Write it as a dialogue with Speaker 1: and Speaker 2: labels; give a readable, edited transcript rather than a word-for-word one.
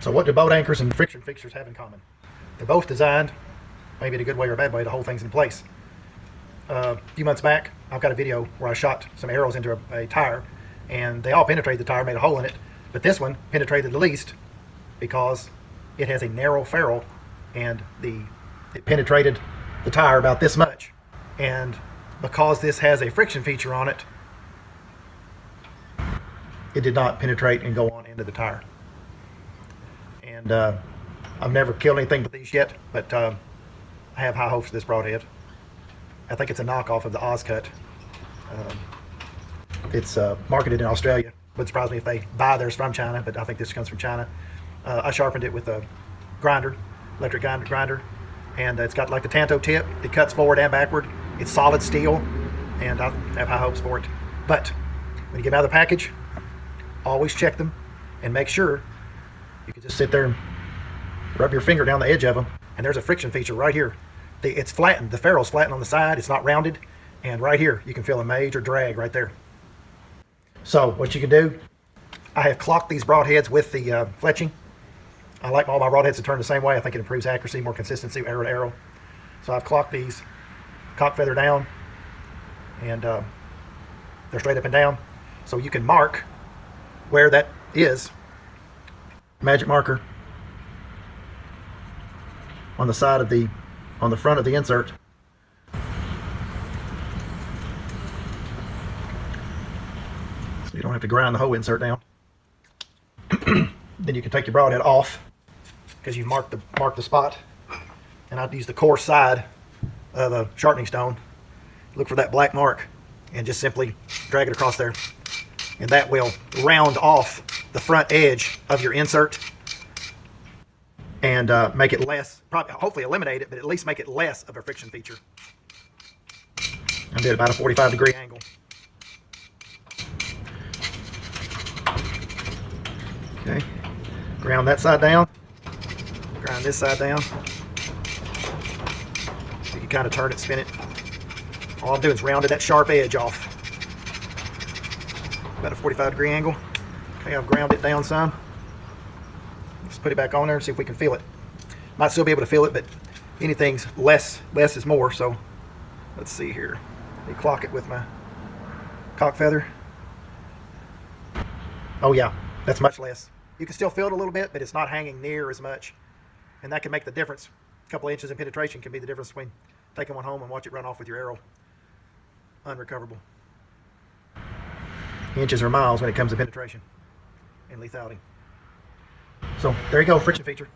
Speaker 1: So what do boat anchors and friction fixtures have in common? They're both designed, maybe in a good way or a bad way, to hold things in place. A few months back, I've got a video where I shot some arrows into a tire, and they all penetrated the tire, made a hole in it, but this one penetrated the least because it has a narrow ferrule, and it penetrated the tire about this much. And because this has a friction feature on it, it did not penetrate and go on into the tire. And I've never killed anything with these yet, but I have high hopes for this broadhead. I think it's a knockoff of the Ozcut. It's marketed in Australia. Wouldn't surprise me if they buy theirs from China, but I think this comes from China. I sharpened it with a grinder, electric grinder, and it's got like the Tanto tip. It cuts forward and backward. It's solid steel, and I have high hopes for it. But when you get them out of the package, always check them and make sure. You can just sit there and rub your finger down the edge of them, and there's a friction feature right here. It's flattened. The ferrule's flattened on the side. It's not rounded, and right here you can feel a major drag right there. So what you can do, I have clocked these broadheads with the fletching. I like all my broadheads to turn the same way. I think it improves accuracy, more consistency, arrow to arrow. So I've clocked these cock feather down, and they're straight up and down. So you can mark where that is. Magic marker on the side of on the front of the insert. So you don't have to grind the whole insert down. Then you can take your broadhead off because you've marked the spot. And I'd use the coarse side of a sharpening stone. Look for that black mark and just simply drag it across there. And that will round off the front edge of your insert and make it less, hopefully eliminate it, but at least make it less of a friction feature. I did about a 45-degree angle. Okay, ground that side down, grind this side down. You can kind of turn it, spin it. All I'm doing is rounding that sharp edge off. About a 45-degree angle. Okay, I've ground it down some. Let's put it back on there and see if we can feel it. Might still be able to feel it, but anything's less is more. So let's see here. Let me clock it with my cock feather. Oh yeah, that's much less. You can still feel it a little bit, but it's not hanging near as much, and that can make the difference. A couple of inches in penetration can be the difference between taking one home and watch it run off with your arrow unrecoverable. Inches or miles when it comes to penetration and lethality. So there you go, friction feature.